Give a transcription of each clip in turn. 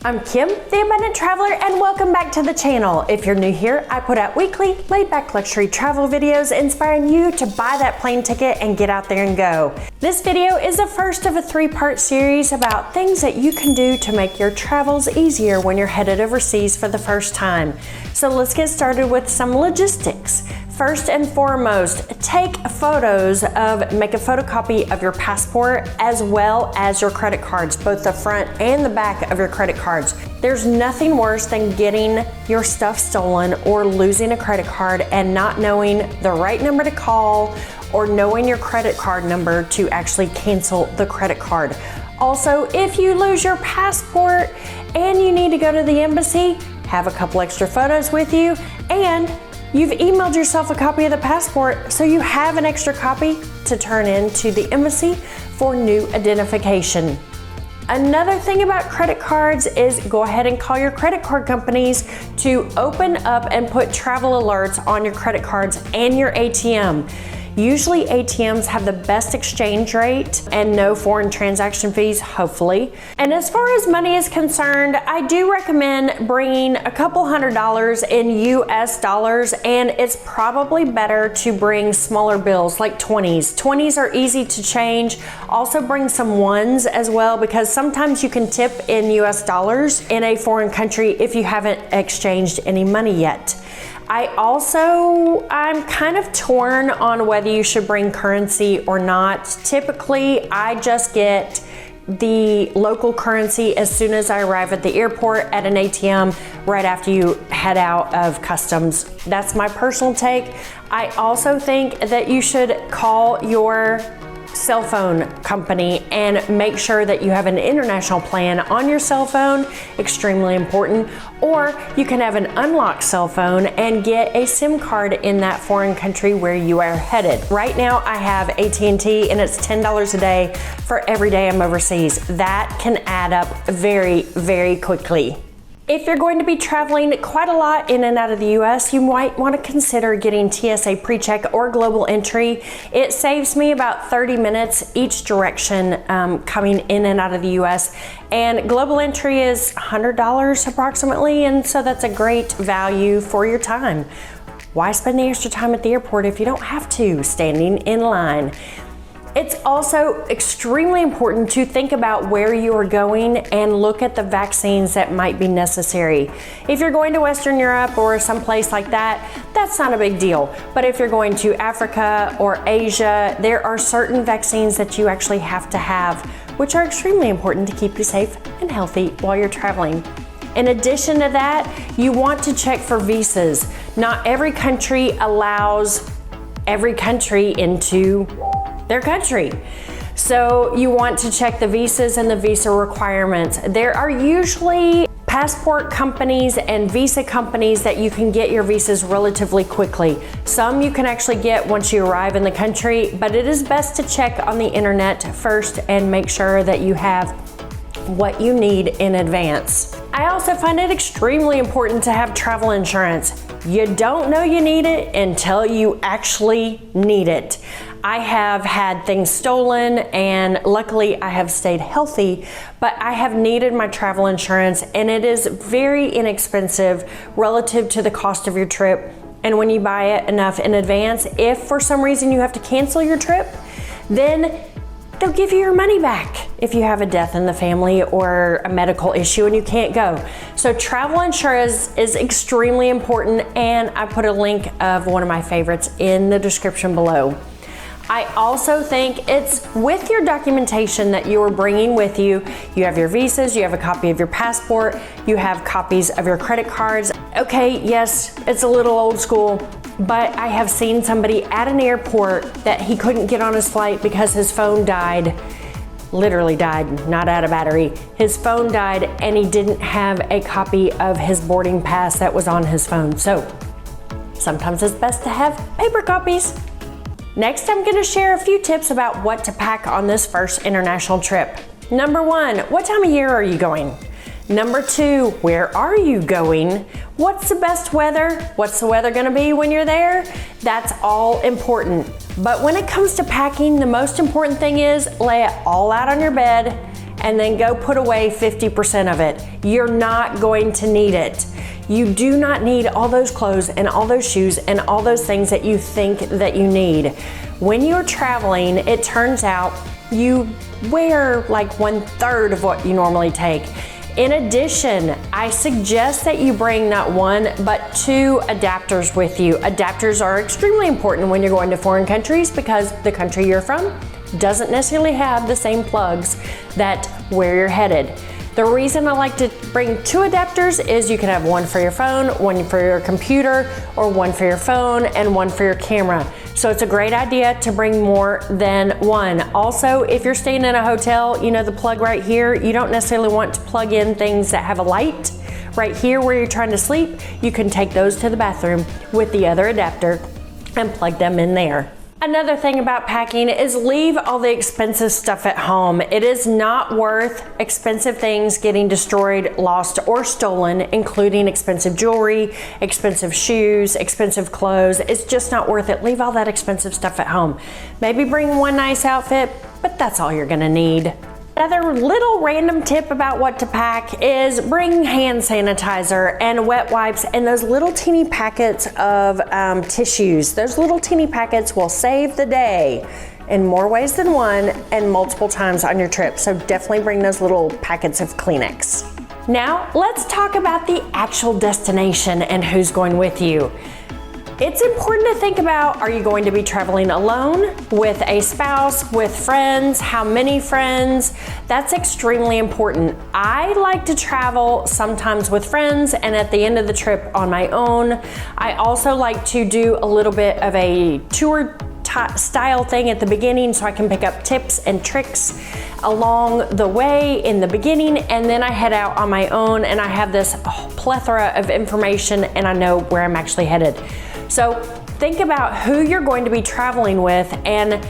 I'm Kim, the Abundant Traveler, and welcome back to the channel. If you're new here, I put out weekly, laid-back luxury travel videos inspiring you to buy that plane ticket and get out there and go. This video is the first of a three-part series about things that you can do to make your travels easier when you're headed overseas for the first time. So let's get started with some logistics. First and foremost, take photos make a photocopy of your passport as well as your credit cards, both the front and the back of your credit cards. There's nothing worse than getting your stuff stolen or losing a credit card and not knowing the right number to call or knowing your credit card number to actually cancel the credit card. Also, if you lose your passport and you need to go to the embassy, have a couple extra photos with you, and you've emailed yourself a copy of the passport, so you have an extra copy to turn in to the embassy for new identification. Another thing about credit cards is go ahead and call your credit card companies to open up and put travel alerts on your credit cards and your ATM. Usually ATMs have the best exchange rate and no foreign transaction fees, hopefully. And as far as money is concerned, I do recommend bringing a couple $100s in US dollars, and it's probably better to bring smaller bills like 20s. 20s are easy to change. Also bring some ones as well, because sometimes you can tip in US dollars in a foreign country if you haven't exchanged any money yet. I'm kind of torn on whether you should bring currency or not. Typically, I just get the local currency as soon as I arrive at the airport at an ATM right after you head out of customs. That's my personal take. I also think that you should call your cell phone company and make sure that you have an international plan on your cell phone, extremely important. Or you can have an unlocked cell phone and get a SIM card in that foreign country where you are headed. Right now I have AT&T and it's $10 a day for every day I'm overseas. That can add up very, very quickly. If you're going to be traveling quite a lot in and out of the US, you might want to consider getting TSA PreCheck or Global Entry. It saves me about 30 minutes each direction coming in and out of the US. And Global Entry is $100 approximately, and so that's a great value for your time. Why spend the extra time at the airport if you don't have to, standing in line? It's also extremely important to think about where you are going and look at the vaccines that might be necessary. If you're going to Western Europe or someplace like that, that's not a big deal. But if you're going to Africa or Asia, there are certain vaccines that you actually have to have, which are extremely important to keep you safe and healthy while you're traveling. In addition to that, you want to check for visas. Not every country allows every country into their country. So you want to check the visas and the visa requirements. There are usually passport companies and visa companies that you can get your visas relatively quickly. Some you can actually get once you arrive in the country, but it is best to check on the internet first and make sure that you have what you need in advance. I also find it extremely important to have travel insurance. You don't know you need it until you actually need it. I have had things stolen, and luckily I have stayed healthy, but I have needed my travel insurance, and it is very inexpensive relative to the cost of your trip. And when you buy it enough in advance, if for some reason you have to cancel your trip, then they'll give you your money back if you have a death in the family or a medical issue and you can't go. So travel insurance is extremely important, and I put a link of one of my favorites in the description below. I also think it's with your documentation that you are bringing with you. You have your visas, you have a copy of your passport, you have copies of your credit cards. Okay, yes, it's a little old school, but I have seen somebody at an airport that he couldn't get on his flight because his phone died. Literally died, not out of battery. His phone died and he didn't have a copy of his boarding pass that was on his phone. So sometimes it's best to have paper copies. Next, I'm going to share a few tips about what to pack on this first international trip. Number 1, what time of year are you going? Number 2, where are you going? What's the best weather? What's the weather going to be when you're there? That's all important. But when it comes to packing, the most important thing is lay it all out on your bed and then go put away 50% of it. You're not going to need it. You do not need all those clothes and all those shoes and all those things that you think that you need. When you're traveling, it turns out you wear like 1/3 of what you normally take. In addition, I suggest that you bring not one, but 2 adapters with you. Adapters are extremely important when you're going to foreign countries because the country you're from doesn't necessarily have the same plugs that where you're headed. The reason I like to bring 2 adapters is you can have one for your phone, one for your computer, or one for your phone and one for your camera. So it's a great idea to bring more than one. Also, if you're staying in a hotel, you know the plug right here, you don't necessarily want to plug in things that have a light. Right here where you're trying to sleep, you can take those to the bathroom with the other adapter and plug them in there. Another thing about packing is leave all the expensive stuff at home. It is not worth expensive things getting destroyed, lost, or stolen, including expensive jewelry, expensive shoes, expensive clothes. It's just not worth it. Leave all that expensive stuff at home. Maybe bring one nice outfit, but that's all you're gonna need. Another little random tip about what to pack is bring hand sanitizer and wet wipes and those little teeny packets of tissues. Those little teeny packets will save the day in more ways than one and multiple times on your trip. So definitely bring those little packets of Kleenex. Now let's talk about the actual destination and who's going with you. It's important to think about, are you going to be traveling alone, with a spouse, with friends, how many friends? That's extremely important. I like to travel sometimes with friends and at the end of the trip on my own. I also like to do a little bit of a tour style thing at the beginning so I can pick up tips and tricks along the way in the beginning, and then I head out on my own and I have this plethora of information and I know where I'm actually headed. So think about who you're going to be traveling with and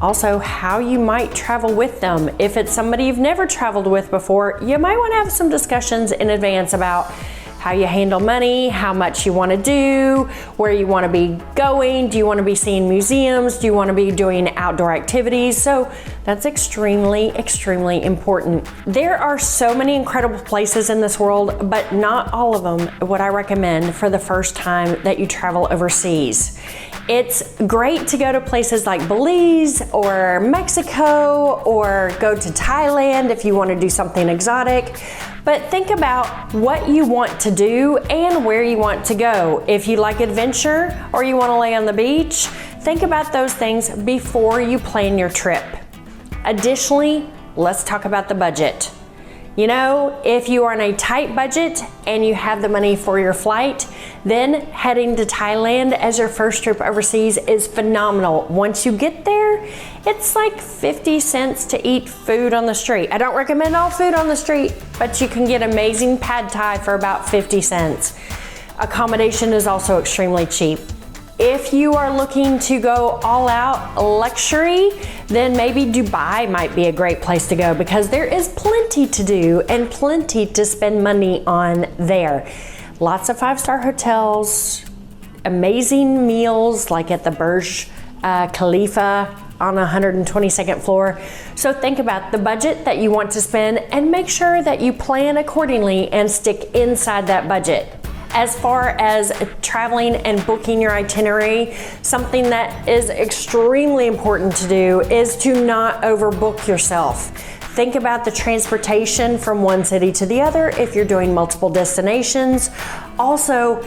also how you might travel with them. If it's somebody you've never traveled with before, you might want to have some discussions in advance about how you handle money, how much you want to do, where you want to be going. Do you want to be seeing museums? Do you want to be doing outdoor activities? So that's extremely, extremely important. There are so many incredible places in this world, but not all of them would I recommend for the first time that you travel overseas. It's great to go to places like Belize or Mexico or go to Thailand if you want to do something exotic. But think about what you want to do and where you want to go. If you like adventure or you want to lay on the beach, think about those things before you plan your trip. Additionally, let's talk about the budget. You know, if you are on a tight budget and you have the money for your flight, then heading to Thailand as your first trip overseas is phenomenal. Once you get there, it's like 50 cents to eat food on the street. I don't recommend all food on the street, but you can get amazing pad thai for about 50 cents. Accommodation is also extremely cheap. If you are looking to go all out luxury, then maybe Dubai might be a great place to go because there is plenty to do and plenty to spend money on there. Lots of 5-star hotels, amazing meals like at the Burj Khalifa on 122nd floor. So think about the budget that you want to spend and make sure that you plan accordingly and stick inside that budget. As far as traveling and booking your itinerary, something that is extremely important to do is to not overbook yourself. Think about the transportation from one city to the other if you're doing multiple destinations. Also,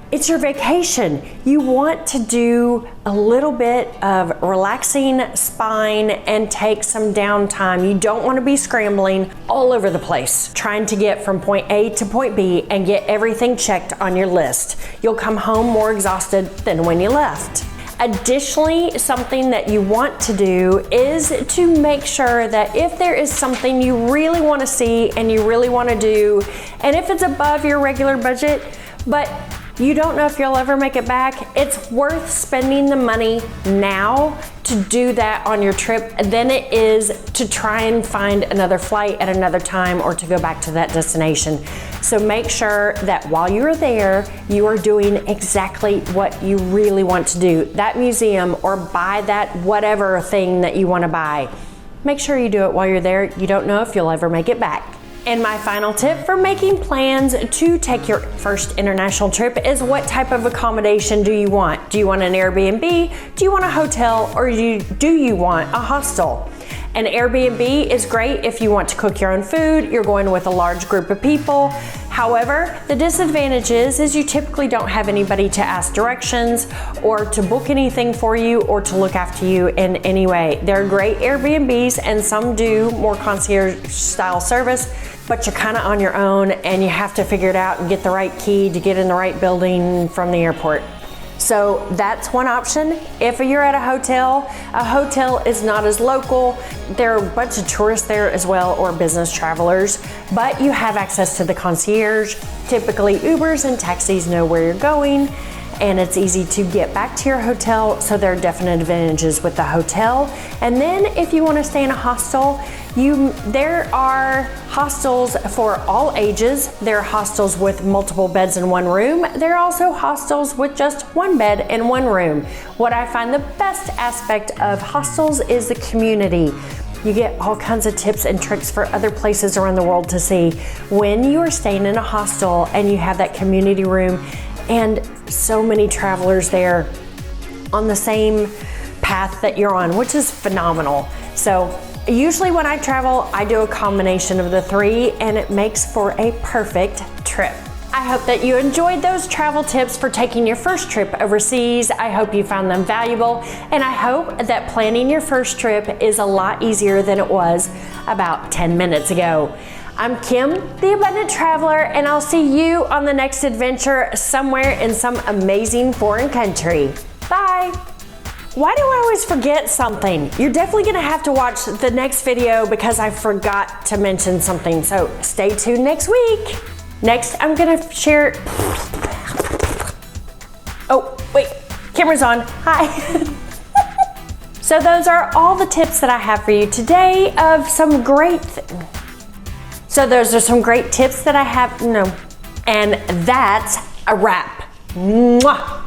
it's your vacation. You want to do a little bit of relaxing spine and take some downtime. You don't want to be scrambling all over the place, trying to get from point A to point B and get everything checked on your list. You'll come home more exhausted than when you left. Additionally, something that you want to do is to make sure that if there is something you really want to see and you really want to do, and if it's above your regular budget, but you don't know if you'll ever make it back, it's worth spending the money now to do that on your trip than it is to try and find another flight at another time or to go back to that destination. So make sure that while you're there, you are doing exactly what you really want to do. That museum or buy that whatever thing that you want to buy. make sure you do it while you're there. You don't know if you'll ever make it back. And my final tip for making plans to take your first international trip is what type of accommodation do you want? Do you want an Airbnb? Do you want a hotel? Or do you want a hostel? An Airbnb is great if you want to cook your own food, you're going with a large group of people. However, the disadvantage is you typically don't have anybody to ask directions or to book anything for you or to look after you in any way. There are great Airbnbs and some do more concierge style service, but you're kind of on your own and you have to figure it out and get the right key to get in the right building from the airport. So that's one option. If you're at a hotel is not as local. There are a bunch of tourists there as well, or business travelers, but you have access to the concierge. Typically Ubers and taxis know where you're going, and it's easy to get back to your hotel, so there are definite advantages with the hotel. And then if you want to stay in a hostel, there are hostels for all ages. There are hostels with multiple beds in one room. There are also hostels with just one bed in one room. What I find the best aspect of hostels is the community. You get all kinds of tips and tricks for other places around the world to see when you are staying in a hostel and you have that community room and so many travelers there on the same path that you're on, which is phenomenal. So usually when I travel, I do a combination of the three and it makes for a perfect trip. I hope that you enjoyed those travel tips for taking your first trip overseas. I hope you found them valuable, and I hope that planning your first trip is a lot easier than it was about 10 minutes ago. I'm Kim, the Abundant Traveler, and I'll see you on the next adventure somewhere in some amazing foreign country. Bye. Why do I always forget something? You're definitely gonna have to watch the next video because I forgot to mention something, so stay tuned next week. Next, I'm gonna share, oh, wait, camera's on, hi. So those are all the tips that I have for you today of some great, so those are some great tips that I have, and that's a wrap. Mwah.